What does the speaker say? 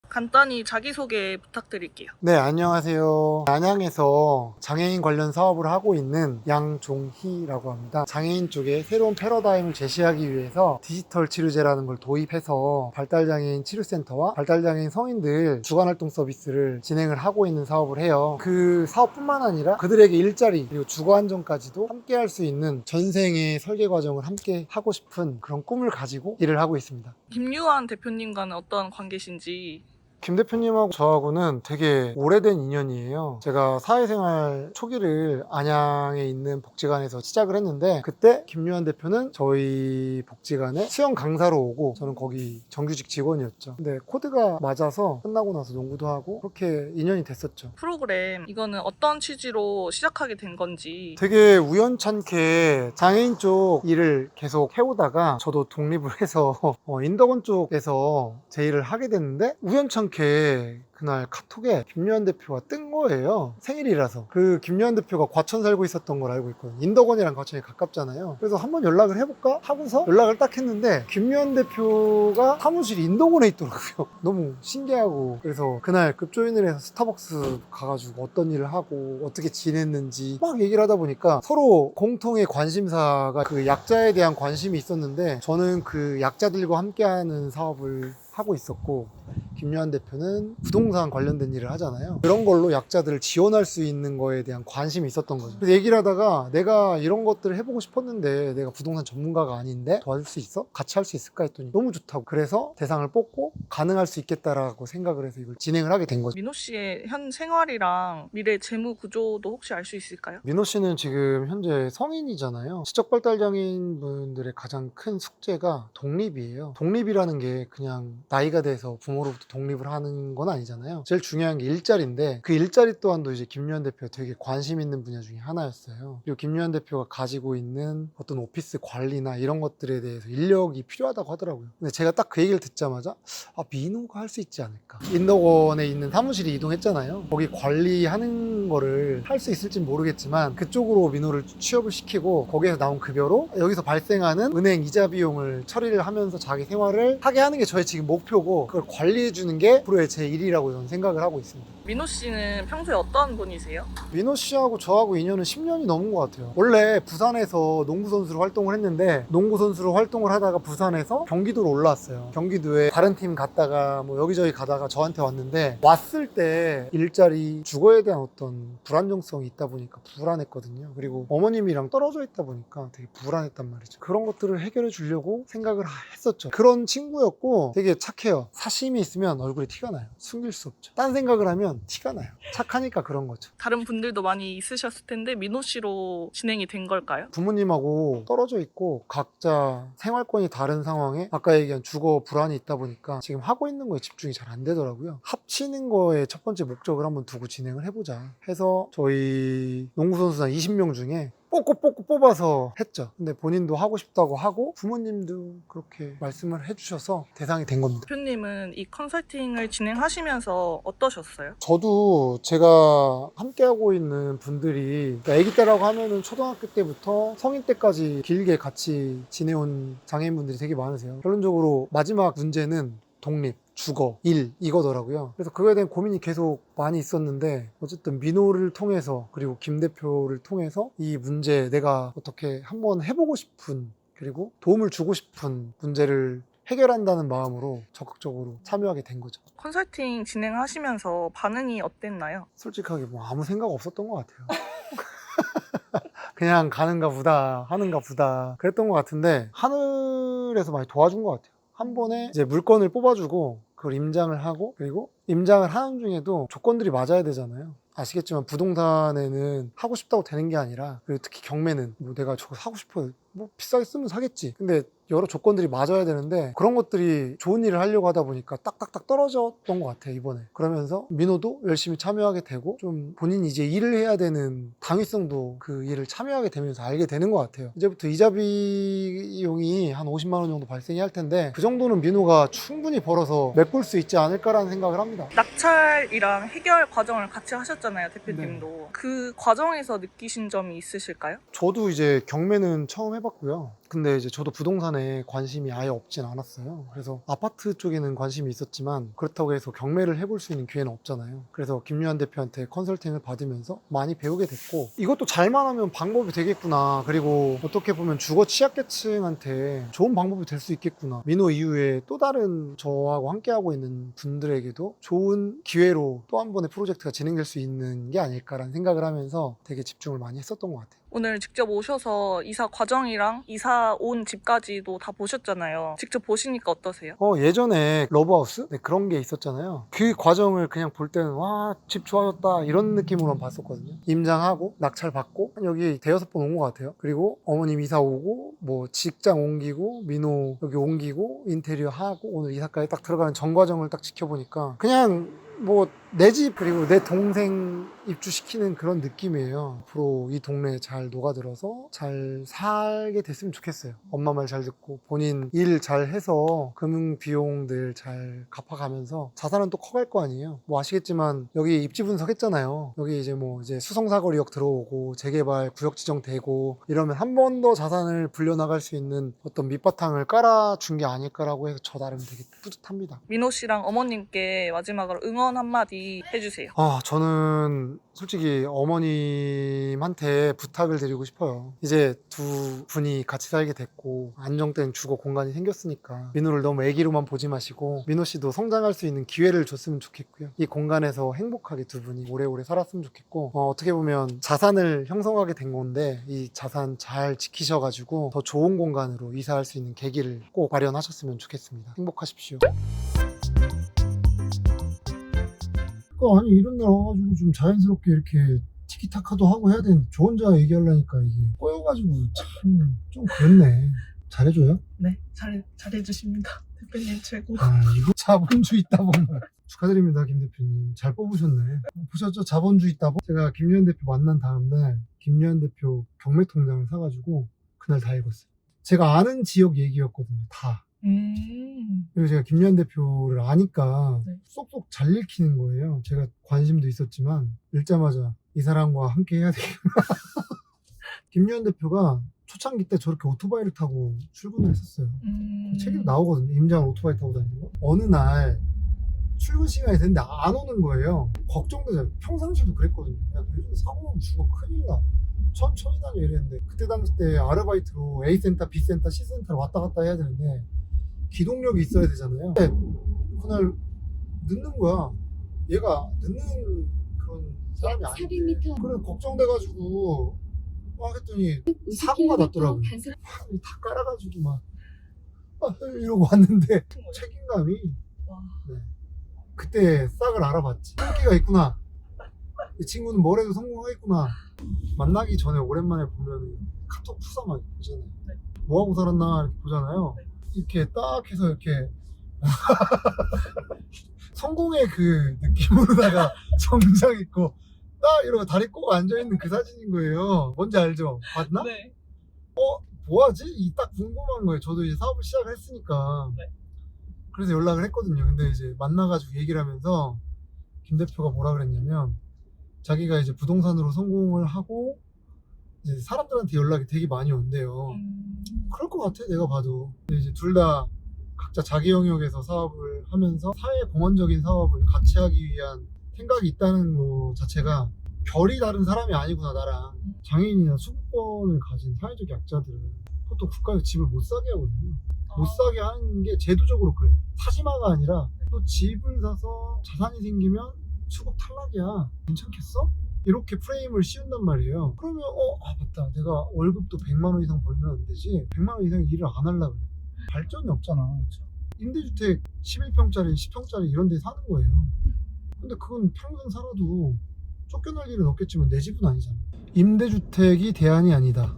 간단히 자기소개 부탁드릴게요. 네, 안녕하세요. 안양에서 장애인 관련 사업을 하고 있는 양종희라고 합니다. 장애인 쪽에 새로운 패러다임을 제시하기 위해서 디지털 치료제라는 걸 도입해서 발달장애인 치료센터와 발달장애인 성인들 주간활동 서비스를 진행을 하고 있는 사업을 해요. 그 사업뿐만 아니라 그들에게 일자리 그리고 주거안정까지도 함께 할 수 있는 전생의 설계 과정을 함께 하고 싶은 그런 꿈을 가지고 일을 하고 있습니다. 김유한 대표님과는 어떤 관계신지. 김 대표님하고 저하고는 되게 오래된 인연이에요. 제가 사회생활 초기를 안양에 있는 복지관에서 시작을 했는데, 그때 김유한 대표는 저희 복지관에 수영 강사로 오고 저는 거기 정규직 직원이었죠. 근데 코드가 맞아서 끝나고 나서 농구도 하고 그렇게 인연이 됐었죠. 프로그램 이거는 어떤 취지로 시작하게 된 건지. 되게 우연찮게 장애인 쪽 일을 계속 해오다가 저도 독립을 해서 인덕원 쪽에서 제 일을 하게 됐는데, 우연찮게 그날 카톡에 김유한 대표가 뜬 거예요. 생일이라서. 그 김유한 대표가 과천 살고 있었던 걸 알고 있거든요. 인덕원이랑 과천이 가깝잖아요. 그래서 한번 연락을 해볼까 하고서 연락을 딱 했는데, 김유한 대표가 사무실이 인덕원에 있더라고요. 너무 신기하고, 그래서 그날 급조인을 해서 스타벅스 가가지고 어떤 일을 하고 어떻게 지냈는지 막 얘기를 하다 보니까 서로 공통의 관심사가 그 약자에 대한 관심이 있었는데, 저는 그 약자들과 함께하는 사업을 하고 있었고, 김유한 대표는 부동산 관련된 일을 하잖아요. 그런 걸로 약자들을 지원할 수 있는 거에 대한 관심이 있었던 거죠. 그래서 얘기를 하다가 내가 이런 것들을 해보고 싶었는데 내가 부동산 전문가가 아닌데 도와줄 수 있어? 같이 할 수 있을까 했더니 너무 좋다고. 그래서 대상을 뽑고 가능할 수 있겠다라고 생각을 해서 이걸 진행을 하게 된 거죠. 민호 씨의 현 생활이랑 미래 재무 구조도 혹시 알 수 있을까요? 민호 씨는 지금 현재 성인이잖아요. 시적발달장애인 분들의 가장 큰 숙제가 독립이에요. 독립이라는 게 그냥 나이가 돼서 부모로부터 독립을 하는 건 아니잖아요. 제일 중요한 게 일자리인데, 그 일자리 또한도 이제 김유한 대표가 되게 관심 있는 분야 중에 하나였어요. 그리고 김유한 대표가 가지고 있는 어떤 오피스 관리나 이런 것들에 대해서 인력이 필요하다고 하더라고요. 근데 제가 딱 그 얘기를 듣자마자 민호가 할 수 있지 않을까. 인덕원에 있는 사무실이 이동했잖아요. 거기 관리하는 거를 할 수 있을진 모르겠지만 그쪽으로 민호를 취업을 시키고 거기에서 나온 급여로 여기서 발생하는 은행 이자 비용을 처리를 하면서 자기 생활을 하게 하는 게 저의 지금 목표고, 그걸 관리해 주는 게 앞으로의 제 일이라고 저는 생각을 하고 있습니다. 민호 씨는 평소에 어떤 분이세요? 민호 씨하고 저하고 인연은 10년이 넘은 것 같아요. 원래 부산에서 농구 선수로 활동을 했는데, 농구 선수로 활동을 하다가 부산에서 경기도로 올라왔어요. 경기도에 다른 팀 갔다가 뭐 여기저기 가다가 저한테 왔는데, 왔을 때 일자리, 주거에 대한 어떤 불안정성이 있다 보니까 불안했거든요. 그리고 어머님이랑 떨어져 있다 보니까 되게 불안했단 말이죠. 그런 것들을 해결해 주려고 생각을 했었죠. 그런 친구였고 되게 착해요. 사심이 있으면 얼굴에 티가 나요. 숨길 수 없죠. 딴 생각을 하면 티가 나요. 착하니까 그런 거죠. 다른 분들도 많이 있으셨을 텐데 민호 씨로 진행이 된 걸까요? 부모님하고 떨어져 있고 각자 생활권이 다른 상황에 아까 얘기한 주거 불안이 있다 보니까 지금 하고 있는 거에 집중이 잘 안 되더라고요. 합치는 거에 첫 번째 목적을 한번 두고 진행을 해보자 해서 저희 농구선수단 20명 중에 뽑고 뽑아서 했죠. 근데 본인도 하고 싶다고 하고 부모님도 그렇게 말씀을 해주셔서 대상이 된 겁니다. 대표님은 이 컨설팅을 진행하시면서 어떠셨어요? 저도 제가 함께하고 있는 분들이, 그러니까 아기 때라고 하면은 초등학교 때부터 성인 때까지 길게 같이 지내온 장애인분들이 되게 많으세요. 결론적으로 마지막 문제는 독립, 주거, 일 이거더라고요. 그래서 그거에 대한 고민이 계속 많이 있었는데, 어쨌든 민호를 통해서 그리고 김 대표를 통해서 이 문제, 내가 어떻게 한번 해보고 싶은, 그리고 도움을 주고 싶은 문제를 해결한다는 마음으로 적극적으로 참여하게 된 거죠. 컨설팅 진행하시면서 반응이 어땠나요? 솔직하게 뭐 아무 생각 없었던 것 같아요. 그냥 가는가 보다, 하는가 보다 그랬던 것 같은데, 하늘에서 많이 도와준 것 같아요. 한 번에 이제 물건을 뽑아주고 그걸 임장을 하고, 그리고 임장을 하는 중에도 조건들이 맞아야 되잖아요. 아시겠지만 부동산에는 하고 싶다고 되는 게 아니라, 그리고 특히 경매는 뭐 내가 저거 사고 싶어 뭐 비싸게 쓰면 사겠지. 근데 여러 조건들이 맞아야 되는데 그런 것들이 좋은 일을 하려고 하다 보니까 딱딱딱 떨어졌던 것 같아요, 이번에. 그러면서 민호도 열심히 참여하게 되고 좀 본인이 이제 일을 해야 되는 당위성도 그 일을 참여하게 되면서 알게 되는 것 같아요. 이제부터 이자 비용이 한 50만 원 정도 발생이 할 텐데 그 정도는 민호가 충분히 벌어서 메꿀 수 있지 않을까라는 생각을 합니다. 낙찰이랑 해결 과정을 같이 하셨잖아요, 대표님도. 그 과정에서 느끼신 점이 있으실까요? 저도 이제 경매는 처음 해봤고요. 근데 이제 저도 부동산에 관심이 아예 없진 않았어요. 그래서 아파트 쪽에는 관심이 있었지만 그렇다고 해서 경매를 해볼 수 있는 기회는 없잖아요. 그래서 김유한 대표한테 컨설팅을 받으면서 많이 배우게 됐고 이것도 잘만 하면 방법이 되겠구나. 그리고 어떻게 보면 주거 취약계층한테 좋은 방법이 될 수 있겠구나. 민호 이후에 또 다른 저하고 함께하고 있는 분들에게도 좋은 기회로 또 한 번의 프로젝트가 진행될 수 있는 게 아닐까라는 생각을 하면서 되게 집중을 많이 했었던 것 같아요. 오늘 직접 오셔서 이사 과정이랑 이사 온 집까지도 다 보셨잖아요. 직접 보시니까 어떠세요? 예전에 러브하우스? 네, 그런 게 있었잖아요. 그 과정을 그냥 볼 때는 와, 집 좋아졌다 이런 느낌으로만 봤었거든요. 임장하고 낙찰 받고 여기 대여섯 번 온 것 같아요. 그리고 어머님 이사 오고 뭐 직장 옮기고 민호 여기 옮기고 인테리어 하고 오늘 이사까지 딱 들어가는 전 과정을 딱 지켜보니까 그냥 뭐 내 집 그리고 내 동생 입주시키는 그런 느낌이에요. 앞으로 이 동네에 잘 녹아들어서 잘 살게 됐으면 좋겠어요. 엄마 말 잘 듣고 본인 일 잘 해서 금융 비용들 잘 갚아가면서 자산은 또 커갈 거 아니에요. 뭐 아시겠지만 여기 입지 분석했잖아요. 여기 이제 뭐 이제 수성사거리역 들어오고 재개발 구역 지정되고 이러면 한 번 더 자산을 불려나갈 수 있는 어떤 밑바탕을 깔아준 게 아닐까라고 해서 저 나름 되게 뿌듯합니다. 민호 씨랑 어머님께 마지막으로 응원 한마디 해주세요. 저는 솔직히 어머님한테 부탁을 드리고 싶어요. 이제 두 분이 같이 살게 됐고 안정된 주거 공간이 생겼으니까 민호를 너무 애기로만 보지 마시고 민호 씨도 성장할 수 있는 기회를 줬으면 좋겠고요. 이 공간에서 행복하게 두 분이 오래오래 살았으면 좋겠고 어떻게 보면 자산을 형성하게 된 건데 이 자산 잘 지키셔가지고 더 좋은 공간으로 이사할 수 있는 계기를 꼭 마련하셨으면 좋겠습니다. 행복하십시오. 아니 이런 날 와가지고 좀 자연스럽게 이렇게 티키타카도 하고 해야 되는데 저 혼자 얘기하려니까 이게 꼬여가지고 참 좀 그렇네. 잘해줘요? 네, 잘해주십니다. 대표님 최고. 이거 자본주의 따봉. 축하드립니다, 김 대표님. 잘 뽑으셨네. 보셨죠? 자본주의 따봉? 제가 김유한 대표 만난 다음날 김유한 대표 경매 통장을 사가지고 그날 다 읽었어요. 제가 아는 지역 얘기였거든요, 다. 그리고 제가 김유한 대표를 아니까 네. 쏙쏙 잘 읽히는 거예요. 제가 관심도 있었지만 읽자마자 이 사람과 함께 해야 되겠구나. 김유한 대표가 초창기 때 저렇게 오토바이를 타고 출근을 했었어요. 책에도 나오거든요. 임장을 오토바이 타고 다니는 거. 어느 날 출근 시간이 됐는데 안 오는 거예요. 걱정되잖아요. 평상시도 그랬거든요. 야, 너 요즘 사고 나면 죽어 큰일 나. 천천히 다녀 이랬는데 그때 당시 때 아르바이트로 A센터, B센터, C센터를 왔다 갔다 해야 되는데 기동력이 있어야 되잖아요. 근데 그날 늦는 거야. 얘가 늦는 그런 사람이 아닌데. 그래 걱정돼가지고 막 했더니 사고가 났더라고요. 다 깔아가지고 막 이러고 왔는데 책임감이 네. 그때 싹을 알아봤지. 인기가 있구나. 이 친구는 뭘 해도 성공하겠구나. 만나기 전에 오랜만에 보면 카톡 푸사만 보잖아요. 뭐하고 살았나 이렇게 보잖아요. 이렇게 딱 해서 이렇게 성공의 그 느낌으로다가 정장 입고 딱 이러고 다리 꼭 앉아있는 그 사진인 거예요. 뭔지 알죠? 봤나? 네. 뭐하지? 이 딱 궁금한 거예요. 저도 이제 사업을 시작을 했으니까. 네. 그래서 연락을 했거든요. 근데 이제 만나가지고 얘기를 하면서 김 대표가 뭐라 그랬냐면 자기가 이제 부동산으로 성공을 하고 이제 사람들한테 연락이 되게 많이 온대요. 그럴 것 같아 내가 봐도. 근데 이제 둘 다 각자 자기 영역에서 사업을 하면서 사회 공헌적인 사업을 같이 하기 위한 생각이 있다는 거 자체가 결이 다른 사람이 아니구나 나랑. 장애인이나 수급권을 가진 사회적 약자들은 보통 국가에서 집을 못 사게 하거든요. 못 사게 하는 게 제도적으로 그래. 사지마가 아니라 또 집을 사서 자산이 생기면 수급 탈락이야. 괜찮겠어? 이렇게 프레임을 씌운단 말이에요. 그러면 맞다. 내가 월급도 100만 원 이상 벌면 안 되지. 100만 원 이상 일을 안 하려고 그래. 발전이 없잖아. 임대주택 11평짜리, 10평짜리 이런 데 사는 거예요. 근데 그건 평생 살아도 쫓겨날 일은 없겠지만 내 집은 아니잖아. 임대주택이 대안이 아니다.